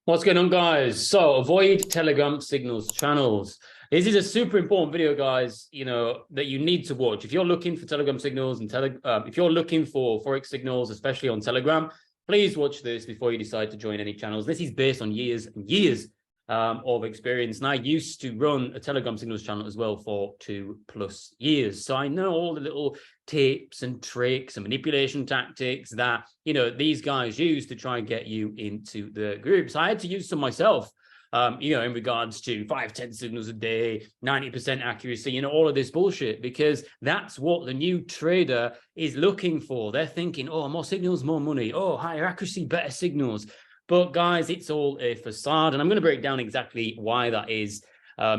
What's going on, guys? So avoid Telegram signals channels. This is a super important video, guys, that you need to watch. If you're looking for Telegram signals and if you're looking for Forex signals, especially on Telegram, please watch this before you decide to join any channels. This is based on years and years of experience. And I used to run a Telegram signals channel as well for 2+ years. So I know all the little tips and tricks and manipulation tactics that, these guys use to try and get you into the groups. I had to use some myself, in regards to 5-10 signals a day, 90% accuracy, all of this bullshit, because that's what the new trader is looking for. They're thinking, oh, more signals, more money. Oh, higher accuracy, better signals. But guys, it's all a facade. And I'm going to break down exactly why that is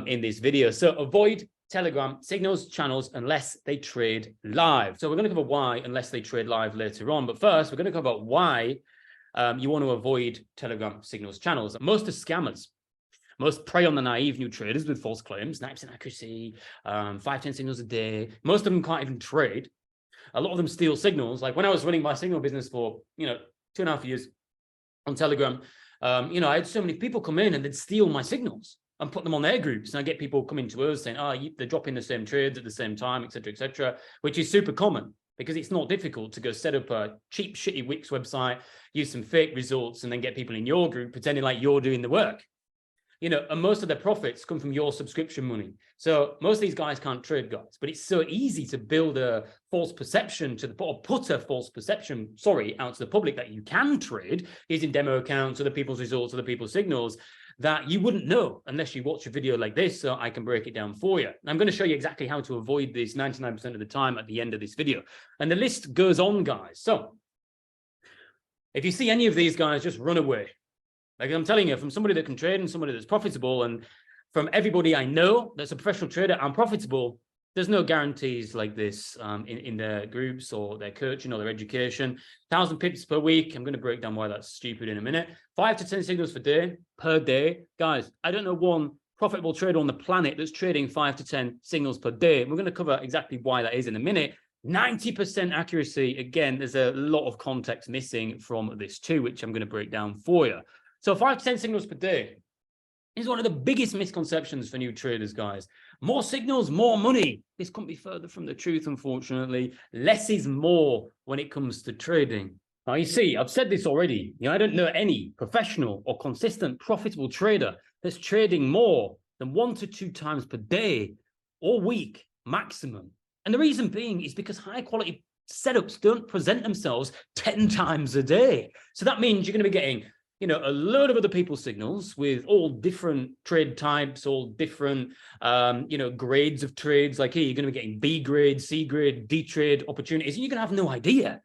in this video. So avoid Telegram signals channels unless they trade live. So we're going to cover why unless they trade live later on. But first, we're going to cover why you want to avoid Telegram signals channels. Most are scammers. Most prey on the naive new traders with false claims, 90% accuracy, 5-10 signals a day. Most of them can't even trade. A lot of them steal signals. Like when I was running my signal business for, 2.5 years on Telegram, I had so many people come in and they'd steal my signals and put them on their groups. And I get people coming to us saying, they're dropping the same trades at the same time, etc., which is super common because it's not difficult to go set up a cheap, shitty Wix website, use some fake results, and then get people in your group pretending like you're doing the work. And most of their profits come from your subscription money. So most of these guys can't trade, guys, but it's so easy to build a false perception or put a false perception, out to the public that you can trade using demo accounts, other people's results, other people's signals, that you wouldn't know unless you watch a video like this, so I can break it down for you. And I'm going to show you exactly how to avoid this 99% of the time at the end of this video. And the list goes on, guys. So if you see any of these guys, just run away. Like I'm telling you, from somebody that can trade and somebody that's profitable, and from everybody I know that's a professional trader and profitable, there's no guarantees like this in their groups or their coaching or their education. 1,000 pips per week. I'm going to break down why that's stupid in a minute. 5 to 10 signals per day. Guys, I don't know one profitable trader on the planet that's trading 5 to 10 signals per day. We're going to cover exactly why that is in a minute. 90% accuracy. Again, there's a lot of context missing from this too, which I'm going to break down for you. So 5 to 10 signals per day is one of the biggest misconceptions for new traders, guys. More signals, more money. This couldn't be further from the truth, unfortunately. Less is more when it comes to trading. Now, you see, I've said this already. I don't know any professional or consistent profitable trader that's trading more than 1 to 2 times per day or week maximum. And the reason being is because high quality setups don't present themselves 10 times a day. So that means you're going to be getting a load of other people's signals with all different trade types, all different, grades of trades. Like here, you're going to be getting B grade, C grade, D trade opportunities, and you're going to have no idea.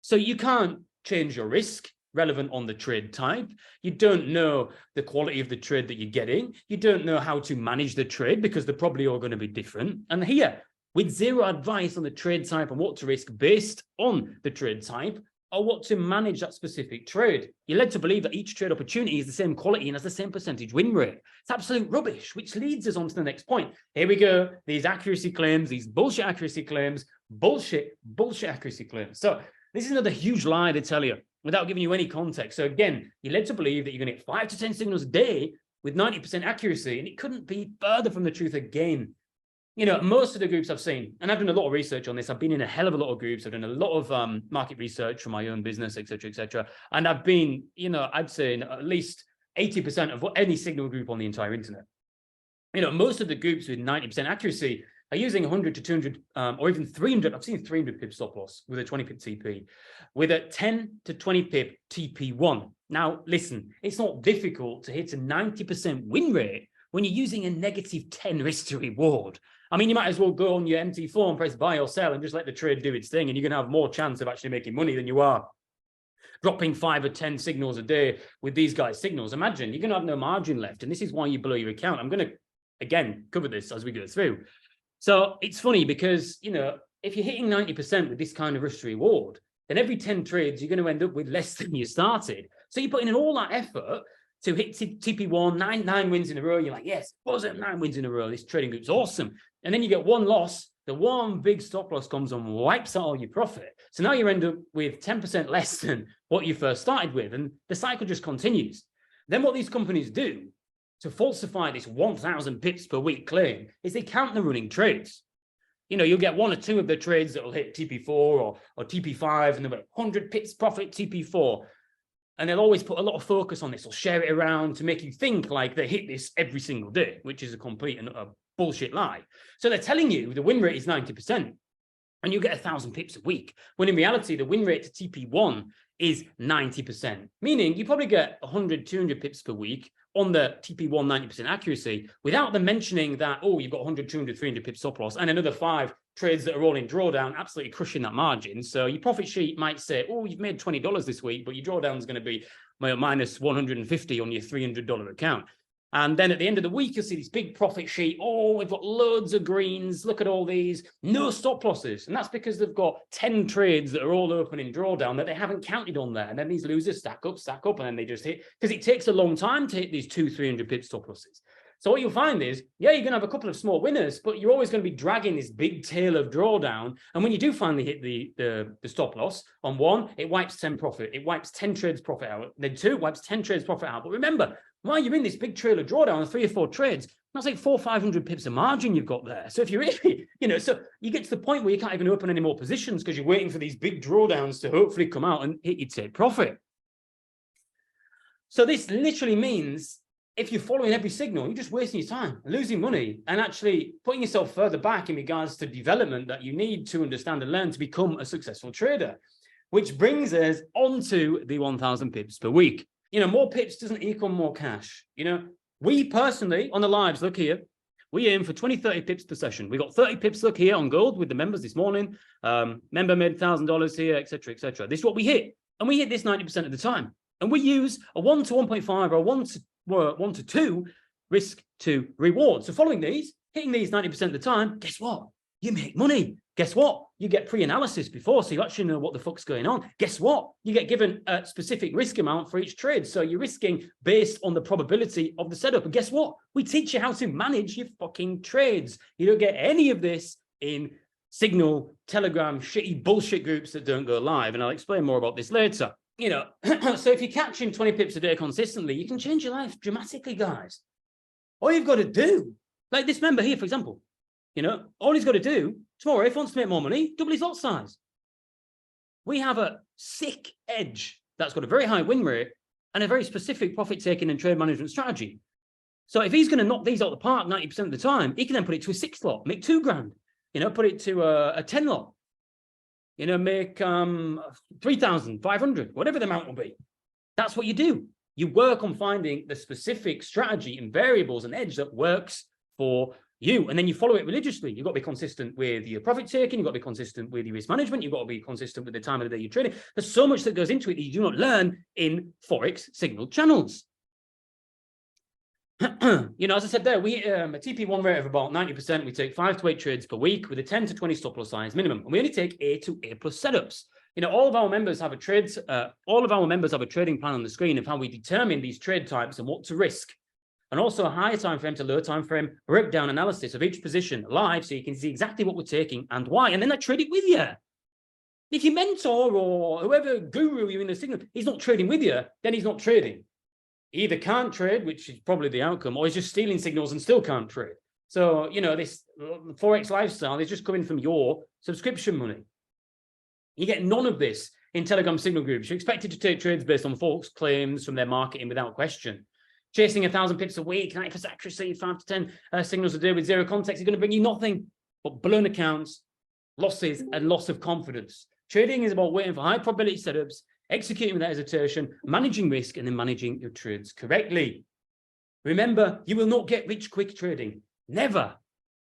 So you can't change your risk relevant on the trade type. You don't know the quality of the trade that you're getting. You don't know how to manage the trade because they're probably all going to be different. And here, with zero advice on the trade type and what to risk based on the trade type, or what to manage that specific trade, you're led to believe that each trade opportunity is the same quality and has the same percentage win rate. It's absolute rubbish, which leads us on to the next point. Here we go. These accuracy claims, these bullshit accuracy claims, bullshit accuracy claims. So this is another huge lie to tell you without giving you any context. So again, you're led to believe that you're going to get 5 to 10 signals a day with 90% accuracy, and it couldn't be further from the truth again. Most of the groups I've seen, and I've done a lot of research on this. I've been in a hell of a lot of groups. I've done a lot of market research for my own business, etc. And I've been, I'd say in at least 80% of any signal group on the entire internet. Most of the groups with 90% accuracy are using 100 to 200 or even 300. I've seen 300 pip stop loss with a 20 pip TP, with a 10 to 20 pip TP1. Now, listen, it's not difficult to hit a 90% win rate when you're using a negative 10 risk to reward. I mean, you might as well go on your MT4 and press buy or sell and just let the trade do its thing, and you're going to have more chance of actually making money than you are dropping 5 or 10 signals a day with these guys' signals. Imagine you're going to have no margin left, and this is why you blow your account. I'm going to, again, cover this as we go through. So it's funny because, if you're hitting 90% with this kind of risk to reward, then every 10 trades, you're going to end up with less than you started. So you're putting in all that effort to hit TP1, nine wins in a row. You're like, yes, was it 9 wins in a row? This trading group's awesome. And then you get one loss. The one big stop loss comes and wipes out all your profit. So now you end up with 10% less than what you first started with. And the cycle just continues. Then what these companies do to falsify this 1,000 pips per week claim is they count the running trades. You know, you'll get one or two of the trades that will hit TP4 or TP5, and they'll be 100 pips profit TP4. And they'll always put a lot of focus on this or share it around to make you think like they hit this every single day, which is a complete and a bullshit lie. So they're telling you the win rate is 90%. And you get 1,000 pips a week, when in reality, the win rate to TP1 is 90%, meaning you probably get 100, 200 pips per week on the TP1 90% accuracy without them mentioning that, oh, you've got 100, 200, 300 pips stop loss and another 5 trades that are all in drawdown, absolutely crushing that margin. So your profit sheet might say, oh, you've made $20 this week, but your drawdown is going to be minus 150 on your $300 account. And then at the end of the week, you'll see this big profit sheet. Oh, we've got loads of greens. Look at all these. No stop losses. And that's because they've got 10 trades that are all open in drawdown that they haven't counted on there. And then these losers stack up, and then they just hit. Because it takes a long time to hit these 200-300 pip stop losses. So what you'll find is, yeah, you're going to have a couple of small winners, but you're always going to be dragging this big tail of drawdown. And when you do finally hit the stop loss on one, it wipes 10 profit. It wipes 10 trades profit out. Then two, wipes 10 trades profit out. But remember, while you're in this big trail of drawdown of 3 or 4 trades, that's like 400 or 500 pips of margin you've got there. So if you're really, you know, so you get to the point where you can't even open any more positions because you're waiting for these big drawdowns to hopefully come out and hit your take profit. So this literally means if you're following every signal, you're just wasting your time, losing money, and actually putting yourself further back in regards to development that you need to understand and learn to become a successful trader. Which brings us onto the 1,000 pips per week. You know, more pips doesn't equal more cash. You know, we personally on the lives, look here, we aim for 20, 30 pips per session. We got 30 pips, look here, on gold with the members this morning. Member made $1,000 here, etc., etc. This is what we hit. And we hit this 90% of the time. And we use a 1 to 1.5 or a 1 to 2 risk to reward. So following these, hitting these 90% of the time, guess what? You make money. Guess what? You get pre-analysis before, so you actually know what the fuck's going on. Guess what? You get given a specific risk amount for each trade. So you're risking based on the probability of the setup. And guess what? We teach you how to manage your fucking trades. You don't get any of this in Signal, Telegram, shitty bullshit groups that don't go live. And I'll explain more about this later. You know, so if you're catching 20 pips a day consistently, you can change your life dramatically, guys. All you've got to do, like this member here, for example, you know, all he's got to do tomorrow, if he wants to make more money, double his lot size. We have a sick edge that's got a very high win rate and a very specific profit-taking and trade management strategy. So if he's going to knock these out of the park 90% of the time, he can then put it to a 6 lot, make 2 grand, you know, put it to a 10 lot, you know, make 3,500, whatever the amount will be. That's what you do. You work on finding the specific strategy and variables and edge that works for you, and then you follow it religiously. You've got to be consistent with your profit taking, you've got to be consistent with your risk management, you've got to be consistent with the time of the day you're trading. There's so much that goes into it that you do not learn in Forex signal channels. You know, as I said there, we a TP1 rate of about 90%. We take 5 to 8 trades per week with a 10 to 20 stop loss size minimum, and we only take A to A plus setups. You know, all of our members have a trading plan on the screen of how we determine these trade types and what to risk. And also a higher time frame to low time frame breakdown analysis of each position live, so you can see exactly what we're taking and why, and then I trade it with you. If your mentor or whoever guru you're in the signal, he's not trading with you, then he's not trading. He either can't trade, which is probably the outcome, or he's just stealing signals and still can't trade. So, you know, this Forex lifestyle is just coming from your subscription money. You get none of this in Telegram signal groups. You're expected to take trades based on false claims from their marketing without question. Chasing 1,000 pips a week, 90% accuracy, 5 to 10 signals a day with zero context is going to bring you nothing but blown accounts, losses, and loss of confidence. Trading is about waiting for high probability setups, executing without hesitation, managing risk, and then managing your trades correctly. Remember, you will not get rich quick trading. Never.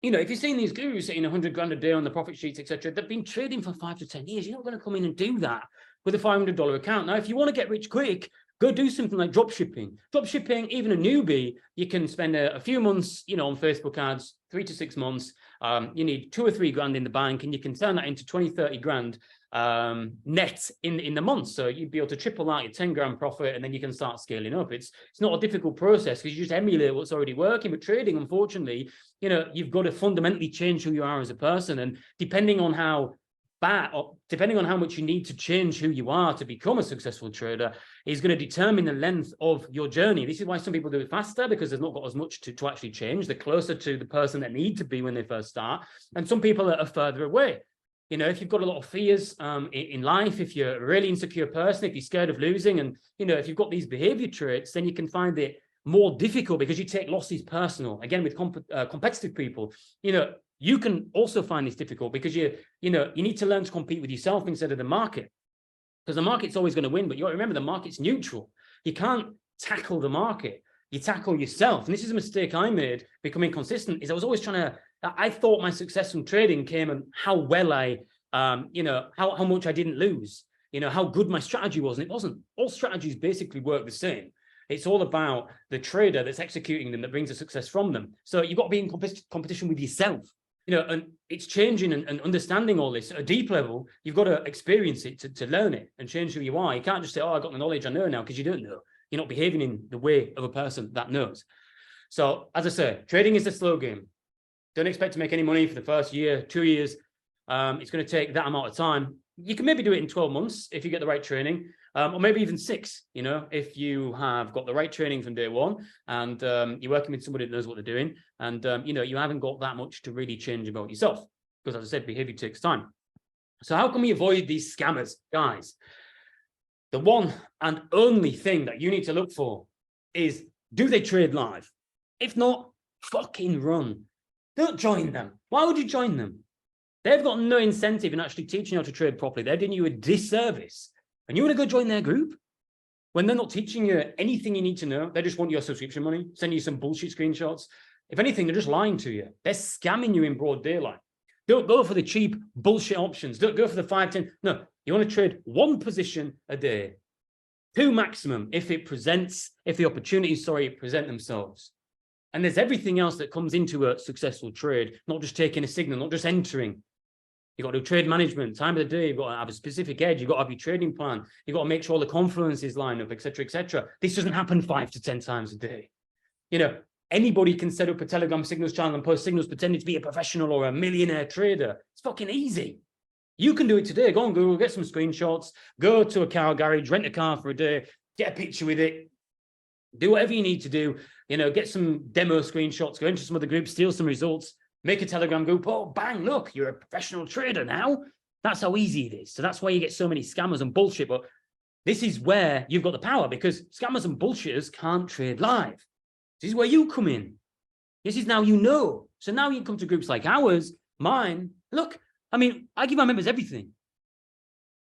You know, if you're seeing these gurus hitting 100 grand a day on the profit sheets, etc., they've been trading for 5 to 10 years. You're not going to come in and do that with a $500 account. Now, if you want to get rich quick, go do something like drop shipping. Drop shipping, even a newbie, you can spend a few months, you know, on Facebook ads, 3 to 6 months. You need 2 or 3 grand in the bank, and you can turn that into 20, 30 grand net in the month. So you'd be able to triple out your 10 grand profit, and then you can start scaling up. It's not a difficult process because you just emulate what's already working. But trading, unfortunately, you know, you've got to fundamentally change who you are as a person. And depending on how depending on how much you need to change who you are to become a successful trader, is going to determine the length of your journey. This is why some people do it faster, because they've not got as much to actually change. They're closer to the person they need to be when they first start. And some people are further away. You know, if you've got a lot of fears in life, if you're a really insecure person, if you're scared of losing, and, you know, if you've got these behavior traits, then you can find it more difficult because you take losses personal. Again, with competitive people, you know, you can also find this difficult because you need to learn to compete with yourself instead of the market, because the market's always going to win. But you got to remember, the market's neutral. You can't tackle the market. You tackle yourself. And this is a mistake I made becoming consistent, is I was always I thought my success from trading came on how well I, how much I didn't lose, you know, how good my strategy was. And it wasn't. All strategies basically work the same. It's all about the trader that's executing them that brings the success from them. So you've got to be in competition with yourself. You know, and it's changing and understanding all this at a deep level. You've got to experience it to learn it and change who you are. You can't just say, oh, I got the knowledge, I know now, because you don't know. You're not behaving in the way of a person that knows. So, as I say, trading is a slow game. Don't expect to make any money for the first year, 2 years. It's going to take that amount of time. You can maybe do it in 12 months if you get the right training, or maybe even 6, you know, if you have got the right training from day one and you're working with somebody that knows what they're doing, and, you know, you haven't got that much to really change about yourself, because, as I said, behavior takes time. So how can we avoid these scammers? Guys, the one and only thing that you need to look for is, do they trade live? If not, fucking run. Don't join them. Why would you join them? They've got no incentive in actually teaching you how to trade properly. They're doing you a disservice. And you want to go join their group when they're not teaching you anything you need to know? They just want your subscription money, send you some bullshit screenshots. If anything, they're just lying to you. They're scamming you in broad daylight. Don't go for the cheap bullshit options. Don't go for the 5, 10. No, you want to trade 1 position a day, 2 maximum if the opportunities, present themselves. And there's everything else that comes into a successful trade, not just taking a signal, not just entering. You've got to do trade management, time of the day. You've got to have a specific edge. You've got to have your trading plan. You've got to make sure all the confluences line up, et cetera, et cetera. This doesn't happen 5 to 10 times a day. You know, anybody can set up a Telegram signals channel and post signals pretending to be a professional or a millionaire trader. It's fucking easy. You can do it today. Go on Google, get some screenshots, go to a car garage, rent a car for a day, get a picture with it, do whatever you need to do. You know, get some demo screenshots, go into some other groups, steal some results, make a Telegram group. Oh, bang, look, you're a professional trader now. That's how easy it is. So that's why you get so many scammers and bullshit. But this is where you've got the power, because scammers and bullshitters can't trade live. This is where you come in. This is now you know. So now you come to groups like ours, mine. Look, I mean, I give my members everything.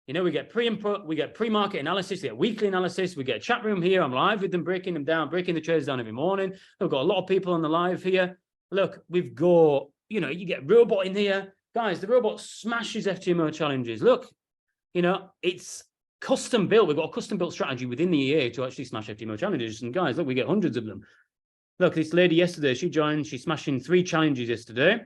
You know, we get pre-market analysis, we get weekly analysis, we get a chat room here. I'm live with them, breaking them down, breaking the trades down every morning. We've got a lot of people on the live here. Look, we've got, you know, you get robot in here. Guys, the robot smashes FTMO challenges. Look, you know, it's custom built. We've got a custom built strategy within the EA to actually smash FTMO challenges. And guys, look, we get hundreds of them. Look, this lady yesterday, she joined, she's smashing 3 challenges yesterday.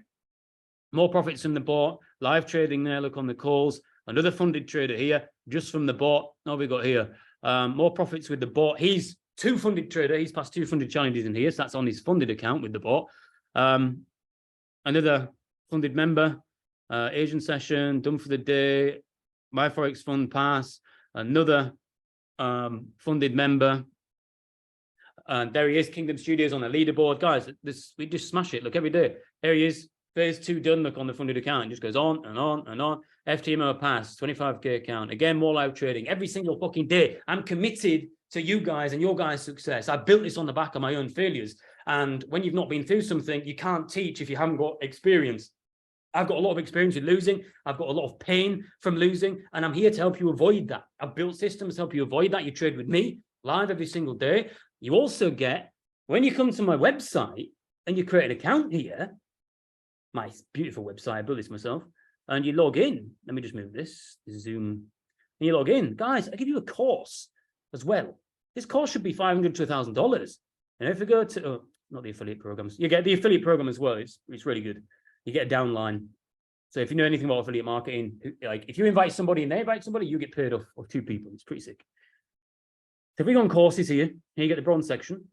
More profits from the bot, live trading there, look on the calls. Another funded trader here, just from the bot. What have we got here? More profits with the bot. He's 2 funded trader. He's passed 2 funded challenges in here. So that's on his funded account with the bot. Another funded member, Asian session, done for the day. My Forex fund pass. Another funded member. There he is, Kingdom Studios on the leaderboard. Guys, we just smash it. Look, every day. There he is. Phase 2 done, look on the funded account. It just goes on and on and on. FTMO pass, 25K account. Again, more live trading every single fucking day. I'm committed to you guys and your guys' success. I built this on the back of my own failures. And when you've not been through something, you can't teach if you haven't got experience. I've got a lot of experience with losing. I've got a lot of pain from losing. And I'm here to help you avoid that. I've built systems to help you avoid that. You trade with me live every single day. You also get, when you come to my website and you create an account here, my beautiful website, I built this myself, and you log in. Let me just move this, zoom, and you log in. Guys, I give you a course as well. This course should be $500 to $1,000. And if you go to, not the affiliate programs, you get the affiliate program as well. It's really good. You get a downline. So if you know anything about affiliate marketing, like if you invite somebody and they invite somebody, you get paid off 2 people. It's pretty sick. So if we go on courses here you get the bronze section.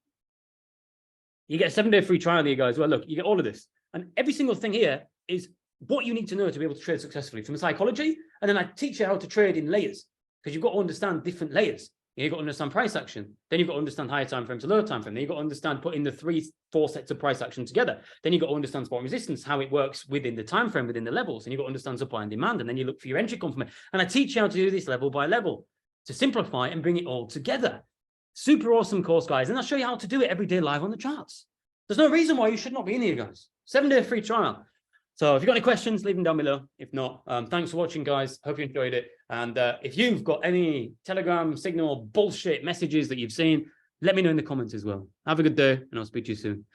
You get a 7-day free trial here, guys. Well, look, you get all of this. And every single thing here is what you need to know to be able to trade successfully from psychology. And then I teach you how to trade in layers, because you've got to understand different layers. You've got to understand price action. Then you've got to understand higher time frame to lower time frame. Then you've got to understand putting the 3-4 sets of price action together. Then you've got to understand support and resistance, how it works within the time frame, within the levels. And you've got to understand supply and demand. And then you look for your entry confirmation. And I teach you how to do this level by level to simplify and bring it all together. Super awesome course, guys. And I'll show you how to do it every day live on the charts. There's no reason why you should not be in here, guys. 7-day free trial. So if you've got any questions, leave them down below. If not, thanks for watching, guys. Hope you enjoyed it. And if you've got any Telegram signal bullshit messages that you've seen, let me know in the comments as well. Have a good day, and I'll speak to you soon.